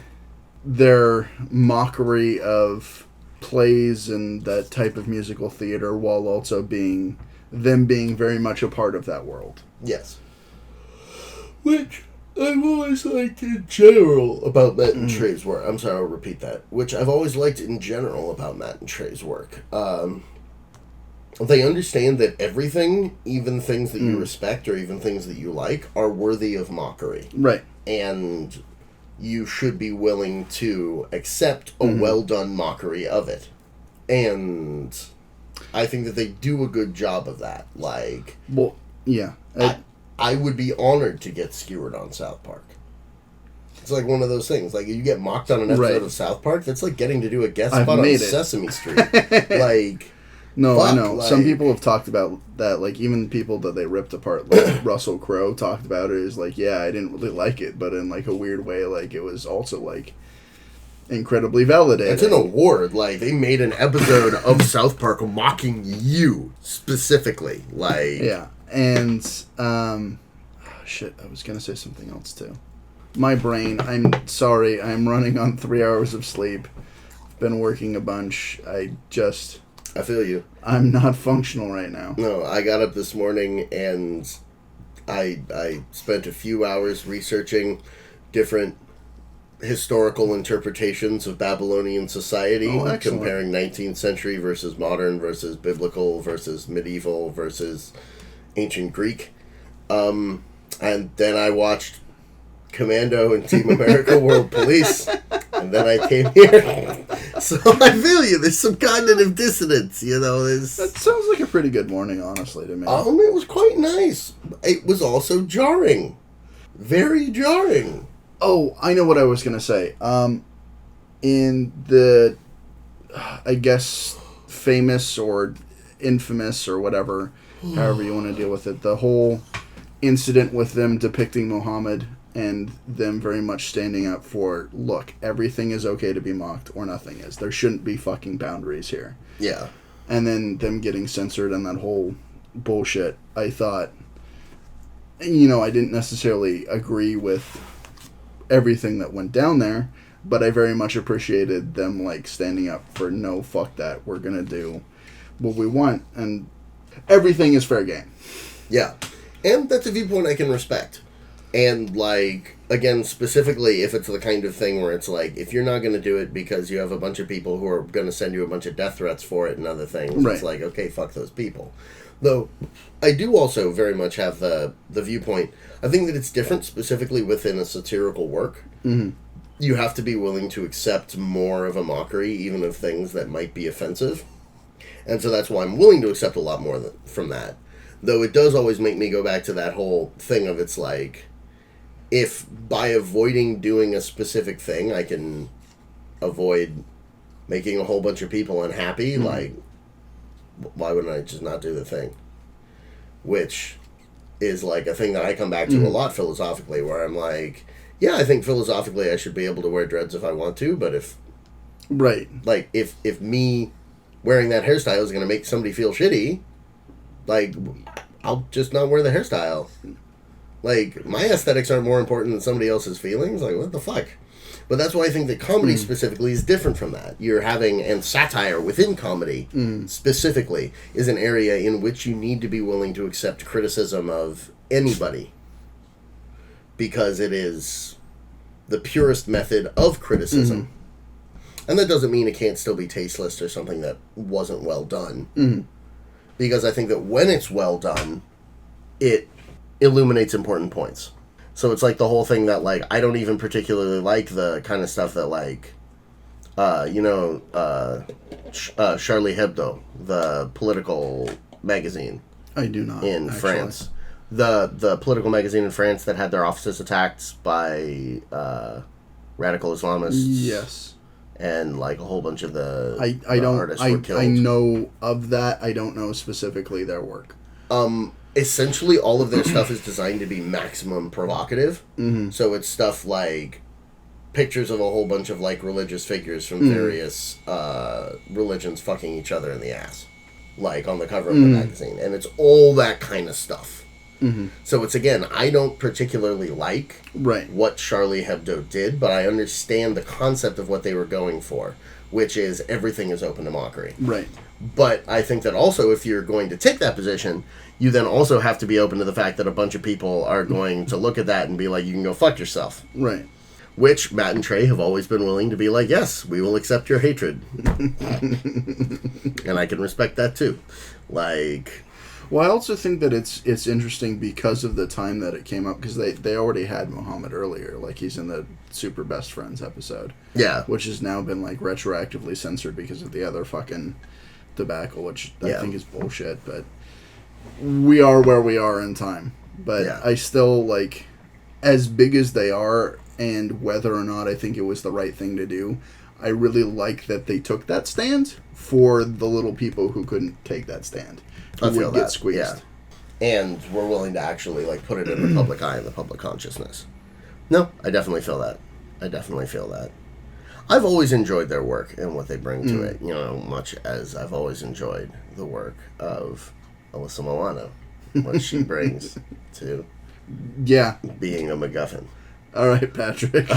their mockery of plays and that type of musical theater while also being very much a part of that world. Yes. Which I've always liked in general about Matt and Trey's work. I'm sorry, I'll repeat that. Which I've always liked in general about Matt and Trey's work. They understand that everything, even things that you respect or even things that you like, are worthy of mockery. Right. And you should be willing to accept a well-done mockery of it. And I think that they do a good job of that. Like, well, yeah. I would be honored to get skewered on South Park. It's like one of those things. Like, you get mocked on an episode of South Park, that's like getting to do a guest spot on Sesame Street. Like, no, I know. Like, some people have talked about that. Like, even people that they ripped apart, like Russell Crowe talked about it. Is like, yeah, I didn't really like it, but in like a weird way, like it was also like incredibly validating. It's an award. Like, they made an episode of South Park mocking you specifically. Like, yeah, and shit, I was gonna say something else too. My brain. I'm sorry. I'm running on 3 hours of sleep. I've been working a bunch. I feel you. I'm not functional right now. No, I got up this morning and I spent a few hours researching different historical interpretations of Babylonian society, comparing 19th century versus modern versus biblical versus medieval versus ancient Greek. And then I watched Commando and Team America World Police, and then I came here. So I feel you. There's some cognitive dissonance, you know. That sounds like a pretty good morning, honestly, to me. It was quite nice. It was also jarring. Very jarring. Oh, I know what I was going to say. In the, I guess, famous or infamous or whatever, however you want to deal with it, the whole incident with them depicting Muhammad and them very much standing up for, look, everything is okay to be mocked or nothing is. There shouldn't be fucking boundaries here. Yeah. And then them getting censored and that whole bullshit, I thought, you know, I didn't necessarily agree with everything that went down there, but I very much appreciated them, like, standing up for, no, fuck that, we're gonna do what we want, and everything is fair game. Yeah. And that's a viewpoint I can respect. And, like, again, specifically, if it's the kind of thing where it's like, if you're not going to do it because you have a bunch of people who are going to send you a bunch of death threats for it and other things, right. It's like, okay, fuck those people. Though, I do also very much have the viewpoint, I think that it's different specifically within a satirical work. Mm-hmm. You have to be willing to accept more of a mockery, even of things that might be offensive. And so that's why I'm willing to accept a lot more from that. Though it does always make me go back to that whole thing of it's like, if by avoiding doing a specific thing, I can avoid making a whole bunch of people unhappy, mm-hmm. like, why wouldn't I just not do the thing? Which is like a thing that I come back to mm-hmm. a lot philosophically, where I'm like, yeah, I think philosophically I should be able to wear dreads if I want to, but if... Right. Like, if me wearing that hairstyle is going to make somebody feel shitty, like, I'll just not wear the hairstyle. Like, my aesthetics aren't more important than somebody else's feelings. Like, what the fuck? But that's why I think that comedy specifically is different from that. You're having, and satire within comedy specifically is an area in which you need to be willing to accept criticism of anybody. Because it is the purest method of criticism. Mm-hmm. And that doesn't mean it can't still be tasteless or something that wasn't well done. Mm-hmm. Because I think that when it's well done, it illuminates important points. So it's like the whole thing that, like, I don't even particularly like the kind of stuff that, like, Charlie Hebdo, the political magazine. I do not. In France. The political magazine in France that had their offices attacked by radical Islamists. Yes. And, like, a whole bunch of the artists were killed. I know of that. I don't know specifically their work. Essentially, all of their stuff is designed to be maximum provocative. Mm-hmm. So it's stuff like pictures of a whole bunch of, like, religious figures from various religions fucking each other in the ass. Like, on the cover of the magazine. And it's all that kind of stuff. Mm-hmm. So it's, again, I don't particularly like what Charlie Hebdo did, but I understand the concept of what they were going for, which is everything is open to mockery. Right. But I think that also if you're going to take that position, you then also have to be open to the fact that a bunch of people are going to look at that and be like, you can go fuck yourself. Right. Which Matt and Trey have always been willing to be like, yes, we will accept your hatred. And I can respect that too. Like... Well, I also think that it's interesting because of the time that it came up, because they already had Muhammad earlier, like he's in the Super Best Friends episode. Yeah. Which has now been, like, retroactively censored because of the other fucking debacle, which I think is bullshit, but we are where we are in time. But I still, like, as big as they are, and whether or not I think it was the right thing to do, I really like that they took that stand for the little people who couldn't take that stand. I feel get squeezed. Yeah. And we're willing to actually, like, put it in the public eye and the public consciousness. No, I definitely feel that. I've always enjoyed their work and what they bring to it, you know, much as I've always enjoyed the work of Alyssa Milano, what she brings to being a MacGuffin. All right, Patrick.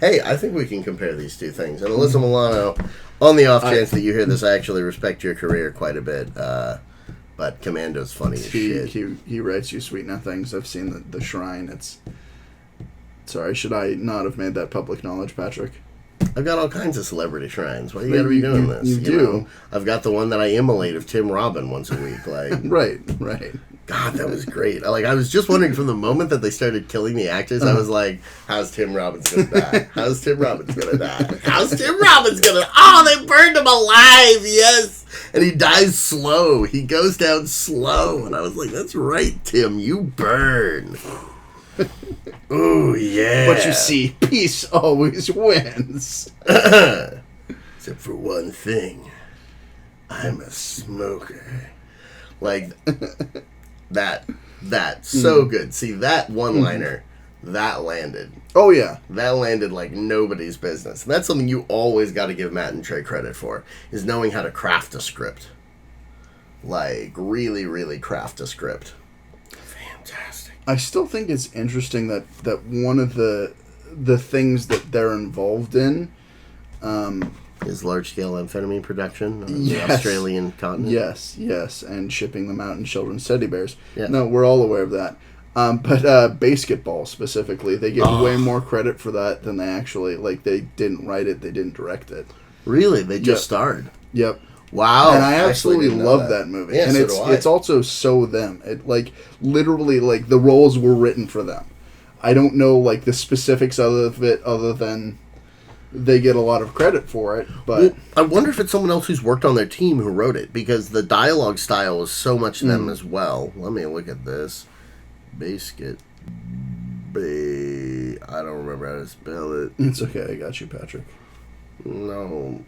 Hey, I think we can compare these two things. And Alyssa Milano, on the off chance that you hear this, I actually respect your career quite a bit. But Commando's funny as shit. He writes you sweet nothings. I've seen the Shrine. It's... Sorry, should I not have made that public knowledge, Patrick? I've got all kinds of celebrity shrines. Why you gotta be doing this? You do. Know? I've got the one that I immolate of Tim Robin once a week. Like Right. God, that was great. I was just wondering from the moment that they started killing the actors, I was like, how's Tim Robbins gonna die? How's Tim Robbins gonna die? How's Tim Robbins gonna... Oh, they burned him alive, yes! And he dies slow. He goes down slow. And I was like, that's right, Tim, you burn. Ooh, yeah. But you see, peace always wins. Except for one thing. I'm a smoker. Like, that's so good. See, that one-liner, that landed. Oh, yeah. That landed like nobody's business. And that's something you always got to give Matt and Trey credit for, is knowing how to craft a script. Like, really, really craft a script. Fantastic. I still think it's interesting that one of the things that they're involved in is large-scale amphetamine production on yes. the Australian continent. Yes, and shipping them out in children's teddy bears. Yeah. No, we're all aware of that. But basketball specifically, they get way more credit for that than they actually, like, they didn't write it, they didn't direct it. Really? They just starred? Yep. Wow. And I absolutely love that movie. Yeah, and so it's also so them. It, like, literally, like, the roles were written for them. I don't know, like, the specifics of it other than they get a lot of credit for it, but... Well, I wonder if it's someone else who's worked on their team who wrote it, because the dialogue style is so much them as well. Let me look at this. Basket. I don't remember how to spell it. It's okay, I got you, Patrick. No.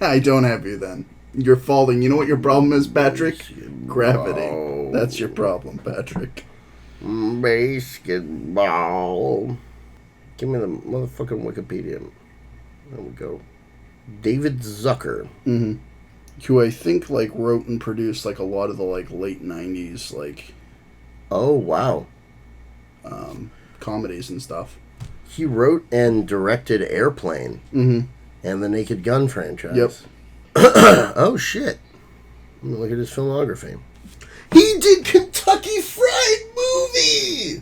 I don't have you then. You're falling. You know what your problem is, Patrick? Gravity. No. That's your problem, Patrick. Basketball. Give me the motherfucking Wikipedia. There we go. David Zucker. Mm-hmm. Who I think, like, wrote and produced, like, a lot of the, like, late 90s, like... Oh, wow. Comedies and stuff. He wrote and directed Airplane. Mm-hmm. And the Naked Gun franchise. Yep. Oh, shit. Let me look at his filmography. He did Kentucky Fried Movie!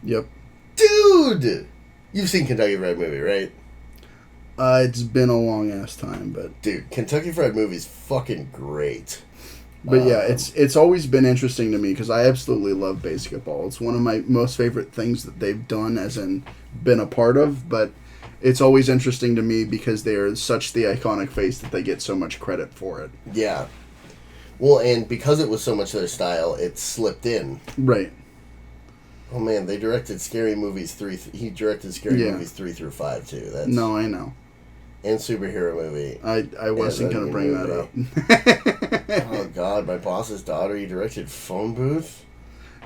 Yep. Dude! You've seen Kentucky Fried Movie, right? It's been a long-ass time, but... Dude, Kentucky Fried Movie's fucking great. But yeah, it's always been interesting to me, because I absolutely love basketball. It's one of my most favorite things that they've done, as in been a part of, but it's always interesting to me because they are such the iconic face that they get so much credit for it. Yeah. Well, and because it was so much their style, it slipped in. Right. Oh man, they directed Scary Movies 3. He directed Scary Movies 3 through 5 too. That's no, I know. And superhero movie. I wasn't gonna bring that up. Oh God, My Boss's Daughter. You directed Phone Booth.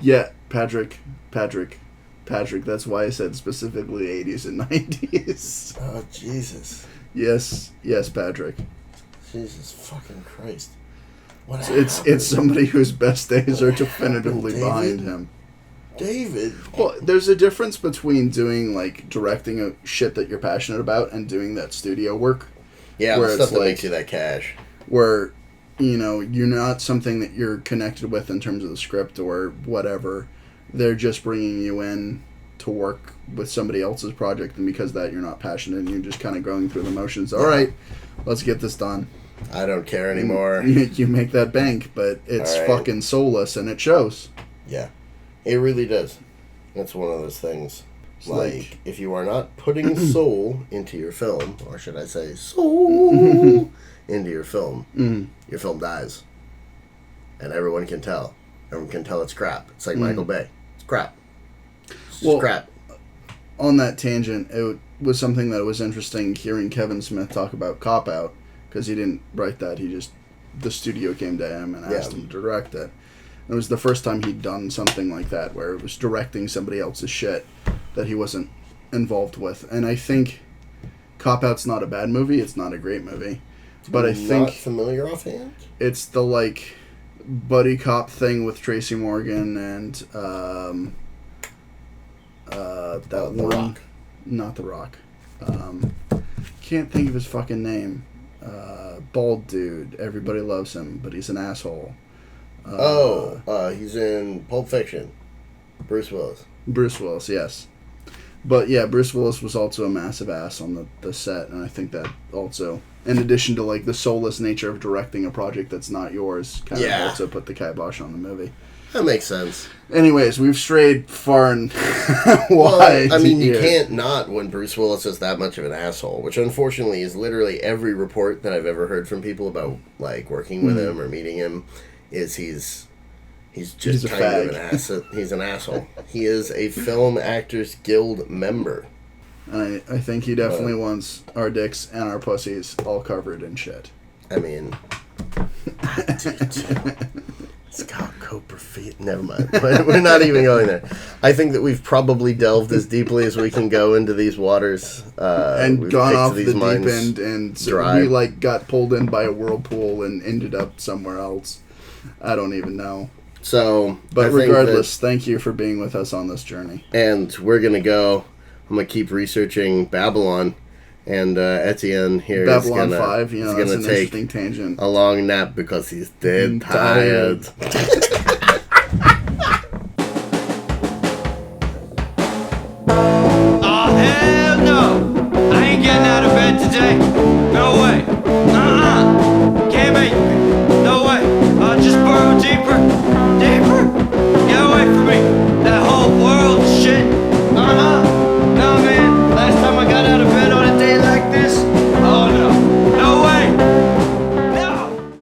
Yeah, Patrick. That's why I said specifically 80s and 90s. Oh Jesus. Yes, Patrick. Jesus fucking Christ. It's somebody whose best days are definitively behind him. David. Well, there's a difference between doing, like, directing a shit that you're passionate about and doing that studio work. Yeah, where stuff that makes you that cash. Where, you know, you're not something that you're connected with in terms of the script or whatever. They're just bringing you in to work with somebody else's project, and because of that you're not passionate and you're just kind of going through the motions. All right, let's get this done. I don't care anymore. You make that bank, but it's fucking soulless, and it shows. Yeah. It really does. It's one of those things. Like, if you are not putting soul into your film, or should I say soul into your film dies. And everyone can tell. Everyone can tell it's crap. It's like Michael Bay. It's crap. It's just crap. On that tangent, it was something that was interesting hearing Kevin Smith talk about Cop Out, because he didn't write that. The studio came to him and asked him to direct it. It was the first time he'd done something like that, where it was directing somebody else's shit that he wasn't involved with. And I think Cop Out's not a bad movie. It's not a great movie. But I think... Not familiar offhand? It's the, like, buddy cop thing with Tracy Morgan and that one... The Rock. Not The Rock. Can't think of his fucking name. Bald dude. Everybody loves him, but he's an asshole. He's in Pulp Fiction. Bruce Willis. Bruce Willis, yes. But yeah, Bruce Willis was also a massive ass on the set, and I think that also, in addition to, like, the soulless nature of directing a project that's not yours, kind of also put the kibosh on the movie. That makes sense. Anyways, we've strayed far and wide. Well, I mean, you can't not when Bruce Willis is that much of an asshole, which unfortunately is literally every report that I've ever heard from people about, like, working with him or meeting him, is he's He's just a kind of fag. He's an asshole. He is a Film Actors Guild member. I think he definitely wants our dicks and our pussies all covered in shit. I mean, Scott Copperfield. Never mind. We're not even going there. I think that we've probably delved as deeply as we can go into these waters. And gone off the deep end, and dry. we like got pulled in by a whirlpool and ended up somewhere else. I don't even know. So, but regardless, thank you for being with us on this journey. And we're gonna go. I'm gonna keep researching Babylon, and Etienne here Babylon is gonna 5. You know, that's an interesting tangent. A long nap because he's dead tired.